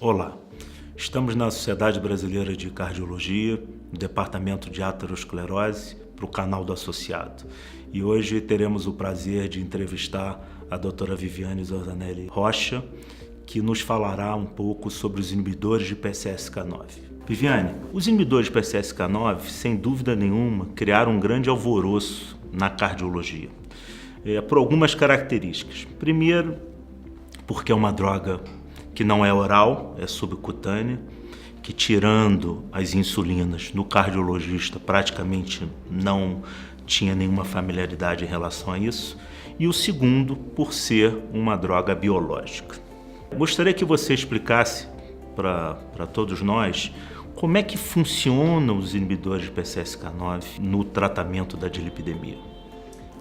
Olá, estamos na Sociedade Brasileira de Cardiologia, no Departamento de Aterosclerose, para o canal do associado. E hoje teremos o prazer de entrevistar a doutora Viviane Zorzanelli Rocha, que nos falará um pouco sobre os inibidores de PCSK9. Viviane, os inibidores de PCSK9, sem dúvida nenhuma, criaram um grande alvoroço na cardiologia, por algumas características. Primeiro, porque é uma droga que não é oral, é subcutânea, que tirando as insulinas no cardiologista praticamente não tinha nenhuma familiaridade em relação a isso. E o segundo, por ser uma droga biológica. Gostaria que você explicasse para todos nós como é que funcionam os inibidores de PCSK9 no tratamento da dislipidemia.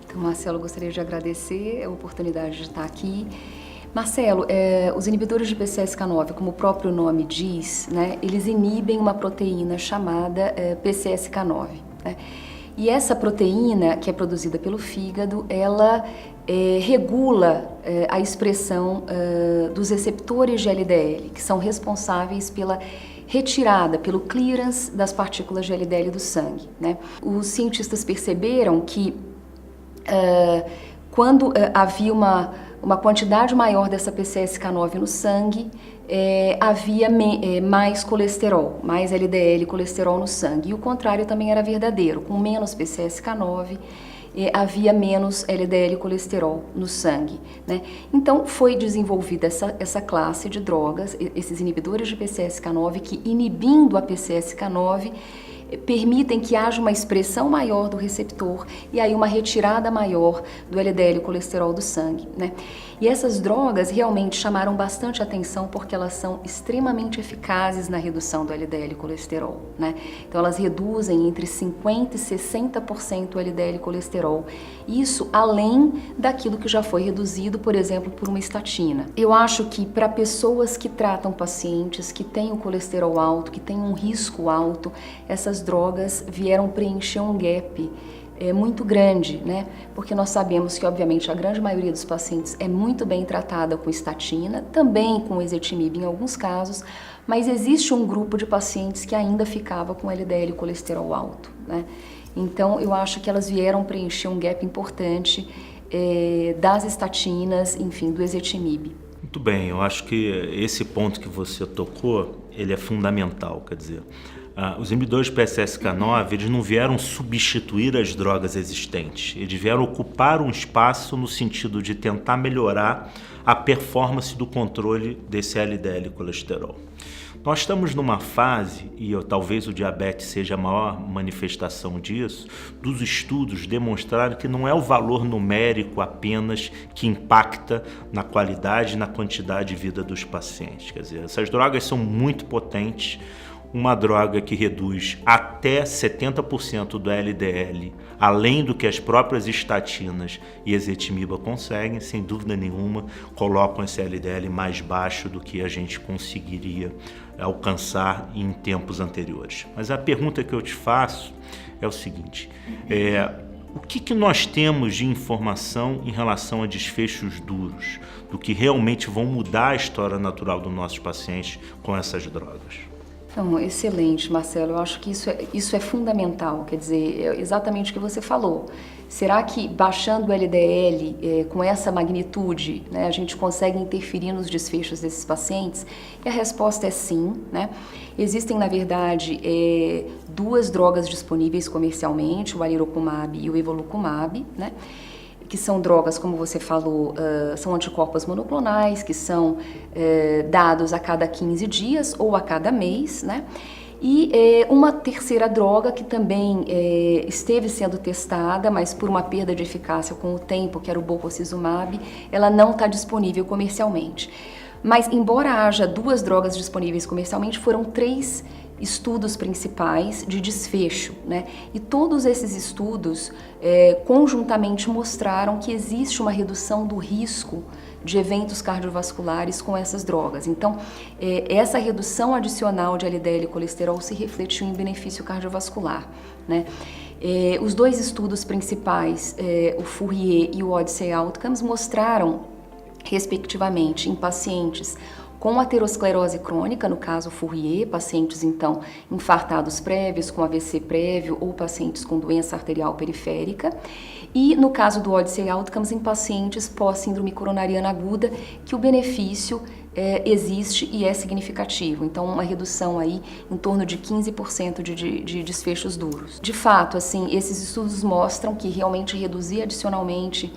Então, Marcelo, gostaria de agradecer a oportunidade de estar aqui. Marcelo, os inibidores de PCSK9, como o próprio nome diz, né, eles inibem uma proteína chamada PCSK9. Né? E essa proteína, que é produzida pelo fígado, ela regula a expressão dos receptores de LDL, que são responsáveis pela retirada, pelo clearance das partículas de LDL do sangue. Né? Os cientistas perceberam que quando havia uma quantidade maior dessa PCSK9 no sangue, havia mais colesterol, mais LDL colesterol no sangue. E o contrário também era verdadeiro, com menos PCSK9, havia menos LDL colesterol no sangue. Né? Então foi desenvolvida essa classe de drogas, esses inibidores de PCSK9, que inibindo a PCSK9, permitem que haja uma expressão maior do receptor e aí uma retirada maior do LDL colesterol do sangue, né? E essas drogas realmente chamaram bastante atenção porque elas são extremamente eficazes na redução do LDL colesterol, né? Então elas reduzem entre 50% e 60% o LDL colesterol, isso além daquilo que já foi reduzido, por exemplo, por uma estatina. Eu acho que para pessoas que tratam pacientes que têm o colesterol alto, que têm um risco alto, essas drogas vieram preencher um gap muito grande, né? Porque nós sabemos que, obviamente, a grande maioria dos pacientes é muito bem tratada com estatina, também com ezetimibe em alguns casos, mas existe um grupo de pacientes que ainda ficava com LDL colesterol alto, né? Então, eu acho que elas vieram preencher um gap importante das estatinas, enfim, do ezetimibe. Muito bem, eu acho que esse ponto que você tocou, ele é fundamental, quer dizer, os inibidores de PCSK9, eles não vieram substituir as drogas existentes, eles vieram ocupar um espaço no sentido de tentar melhorar a performance do controle desse LDL colesterol. Nós estamos numa fase, e talvez o diabetes seja a maior manifestação disso, dos estudos demonstraram que não é o valor numérico apenas que impacta na qualidade e na quantidade de vida dos pacientes. Quer dizer, essas drogas são muito potentes. Uma droga que reduz até 70% do LDL, além do que as próprias estatinas e ezetimiba conseguem, sem dúvida nenhuma, colocam esse LDL mais baixo do que a gente conseguiria alcançar em tempos anteriores. Mas a pergunta que eu te faço é o seguinte, o que nós temos de informação em relação a desfechos duros, do que realmente vão mudar a história natural dos nossos pacientes com essas drogas? Então, excelente, Marcelo. Eu acho que isso é fundamental, quer dizer, é exatamente o que você falou. Será que baixando o LDL com essa magnitude, né, a gente consegue interferir nos desfechos desses pacientes? E a resposta é sim, né? Existem, na verdade, duas drogas disponíveis comercialmente, o alirocumab e o evolucumab, né? Que são drogas, como você falou, são anticorpos monoclonais, que são dados a cada 15 dias ou a cada mês, né? E uma terceira droga que também esteve sendo testada, mas por uma perda de eficácia com o tempo, que era o bococizumab, ela não está disponível comercialmente. Mas, embora haja duas drogas disponíveis comercialmente, foram 3 estudos principais de desfecho, né? E todos esses estudos conjuntamente mostraram que existe uma redução do risco de eventos cardiovasculares com essas drogas. Então, essa redução adicional de LDL colesterol se refletiu em benefício cardiovascular, né? Os 2 estudos principais, o Fourier e o Odyssey Outcomes, mostraram, respectivamente, em pacientes com aterosclerose crônica, no caso Fourier, pacientes então infartados prévios, com AVC prévio ou pacientes com doença arterial periférica. E no caso do Odyssey Outcomes, em pacientes pós-síndrome coronariana aguda, que o benefício existe e é significativo. Então, uma redução aí em torno de 15% de desfechos duros. De fato, assim, esses estudos mostram que realmente reduzir adicionalmente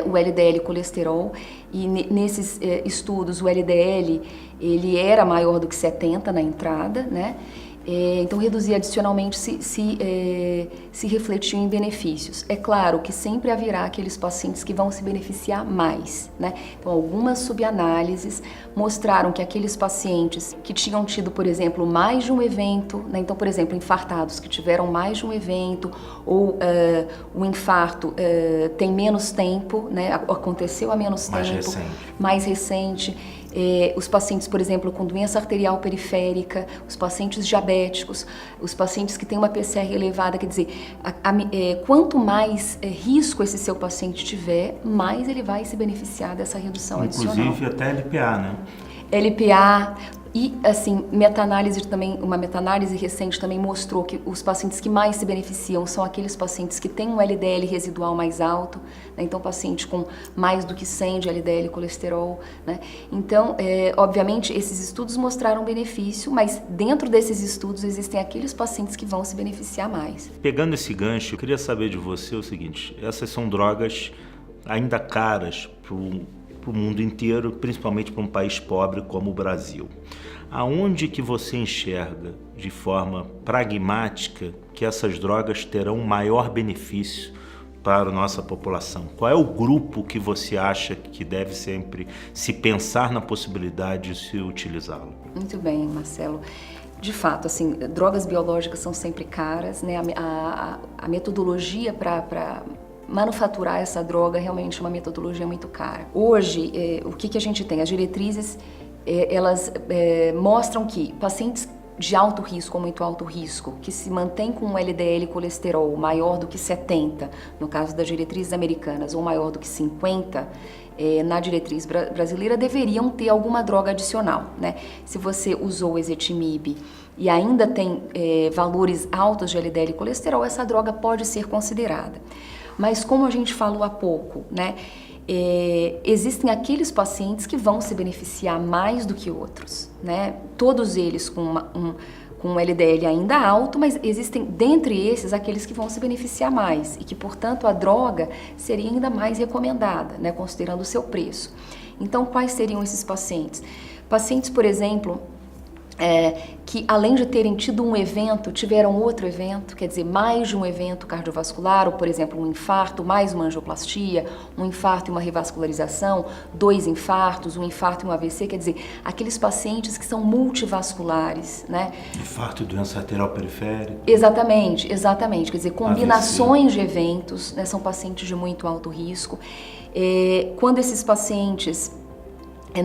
o LDL colesterol, e nesses estudos o LDL ele era maior do que 70 na entrada, né? Então, reduzir adicionalmente se refletiu em benefícios. É claro que sempre haverá aqueles pacientes que vão se beneficiar mais, né? Então, algumas subanálises mostraram que aqueles pacientes que tinham tido, por exemplo, mais de um evento, né? Então, por exemplo, infartados que tiveram mais de um evento, ou o infarto tem menos tempo, né? Aconteceu há menos tempo, mais recente. Os pacientes, por exemplo, com doença arterial periférica, os pacientes diabéticos, os pacientes que têm uma PCR elevada, quer dizer, quanto mais risco esse seu paciente tiver, mais ele vai se beneficiar dessa redução adicional. Inclusive até LPA, né? LPA. E, assim, uma meta-análise recente também mostrou que os pacientes que mais se beneficiam são aqueles pacientes que têm um LDL residual mais alto, né? Então, paciente com mais do que 100 de LDL colesterol, né? Então, obviamente, esses estudos mostraram benefício, mas dentro desses estudos existem aqueles pacientes que vão se beneficiar mais. Pegando esse gancho, eu queria saber de você o seguinte: essas são drogas ainda caras para o mundo inteiro, principalmente para um país pobre como o Brasil. Aonde que você enxerga de forma pragmática que essas drogas terão maior benefício para a nossa população? Qual é o grupo que você acha que deve sempre se pensar na possibilidade de se utilizá-lo? Muito bem, Marcelo. De fato, assim, drogas biológicas são sempre caras, né? A metodologia para manufaturar essa droga realmente é uma metodologia muito cara. Hoje, o que a gente tem? As diretrizes, elas mostram que pacientes de alto risco ou muito alto risco, que se mantém com um LDL colesterol maior do que 70, no caso das diretrizes americanas, ou maior do que 50, na diretriz brasileira, deveriam ter alguma droga adicional, né? Se você usou o ezetimibe e ainda tem valores altos de LDL colesterol, essa droga pode ser considerada. Mas como a gente falou há pouco, né, existem aqueles pacientes que vão se beneficiar mais do que outros, né? Todos eles com um LDL ainda alto, mas existem dentre esses aqueles que vão se beneficiar mais e que, portanto, a droga seria ainda mais recomendada, né, considerando o seu preço. Então, quais seriam esses pacientes? Pacientes, por exemplo, que além de terem tido um evento, tiveram outro evento, quer dizer, mais de um evento cardiovascular, ou por exemplo um infarto, mais uma angioplastia, um infarto e uma revascularização, 2 infartos, um infarto e um AVC, quer dizer, aqueles pacientes que são multivasculares, né? Infarto e doença arterial periférica. Exatamente, quer dizer, combinações AVC de eventos, né? São pacientes de muito alto risco. Quando esses pacientes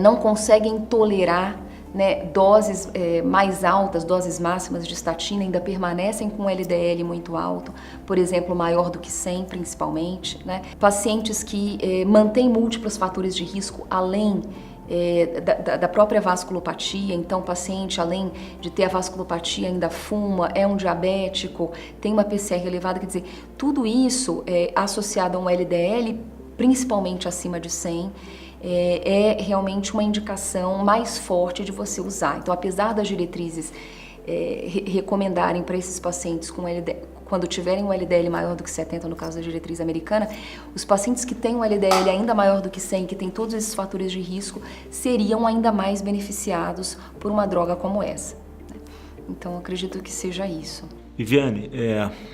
não conseguem tolerar, né, doses mais altas, doses máximas de estatina, ainda permanecem com LDL muito alto, por exemplo, maior do que 100 principalmente, né? Pacientes que mantêm múltiplos fatores de risco além da própria vasculopatia, então o paciente, além de ter a vasculopatia, ainda fuma, é um diabético, tem uma PCR elevada, quer dizer, tudo isso associado a um LDL principalmente acima de 100, é realmente uma indicação mais forte de você usar. Então, apesar das diretrizes recomendarem para esses pacientes com LDL, quando tiverem um LDL maior do que 70, no caso da diretriz americana, os pacientes que têm um LDL ainda maior do que 100, que têm todos esses fatores de risco, seriam ainda mais beneficiados por uma droga como essa. Então, acredito que seja isso. Viviane,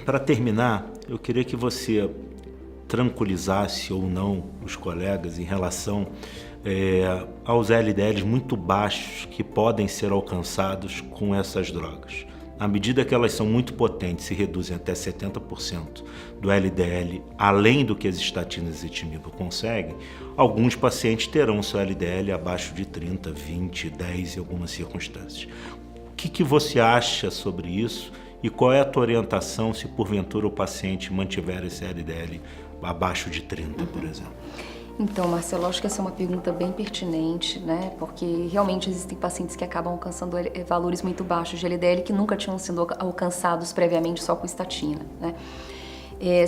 para terminar, eu queria que você tranquilizasse ou não os colegas em relação aos LDLs muito baixos que podem ser alcançados com essas drogas. À medida que elas são muito potentes e reduzem até 70% do LDL, além do que as estatinas e ezetimibe conseguem, alguns pacientes terão seu LDL abaixo de 30, 20, 10 em algumas circunstâncias. O que você acha sobre isso e qual é a tua orientação se porventura o paciente mantiver esse LDL abaixo de 30, por exemplo? Então, Marcelo, acho que essa é uma pergunta bem pertinente, né? Porque realmente existem pacientes que acabam alcançando valores muito baixos de LDL que nunca tinham sido alcançados previamente só com estatina, né?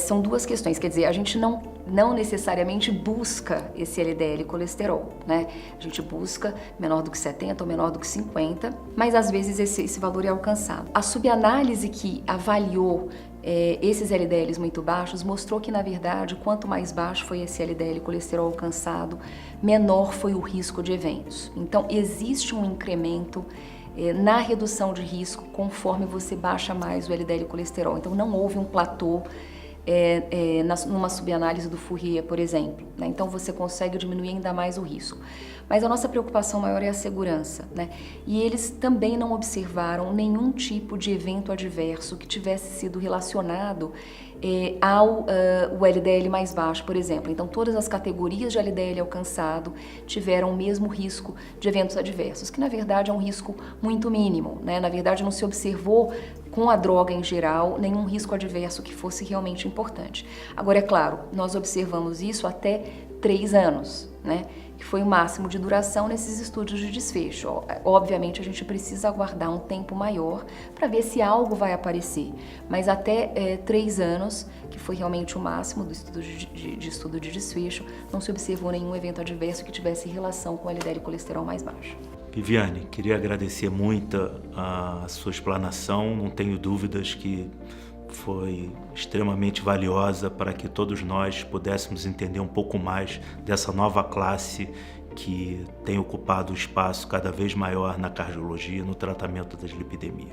São duas questões, quer dizer, a gente não necessariamente busca esse LDL colesterol, né? A gente busca menor do que 70 ou menor do que 50, mas às vezes esse valor é alcançado. A subanálise que avaliou esses LDLs muito baixos mostrou que, na verdade, quanto mais baixo foi esse LDL colesterol alcançado, menor foi o risco de eventos. Então, existe um incremento na redução de risco conforme você baixa mais o LDL colesterol. Então, não houve um platô numa subanálise do Fourier, por exemplo, né? Então você consegue diminuir ainda mais o risco. Mas a nossa preocupação maior é a segurança, né? E eles também não observaram nenhum tipo de evento adverso que tivesse sido relacionado ao o LDL mais baixo, por exemplo. Então todas as categorias de LDL alcançado tiveram o mesmo risco de eventos adversos, que na verdade é um risco muito mínimo, né? Na verdade não se observou com a droga em geral nenhum risco adverso que fosse realmente importante. Agora, é claro, nós observamos isso até 3 anos, né? Que foi o máximo de duração nesses estudos de desfecho. Obviamente, a gente precisa aguardar um tempo maior para ver se algo vai aparecer, mas até 3 anos, que foi realmente o máximo do estudo de desfecho, não se observou nenhum evento adverso que tivesse relação com o LDL colesterol mais baixo. Viviane, queria agradecer muito a sua explanação, não tenho dúvidas que foi extremamente valiosa para que todos nós pudéssemos entender um pouco mais dessa nova classe que tem ocupado um espaço cada vez maior na cardiologia e no tratamento das lipidemias.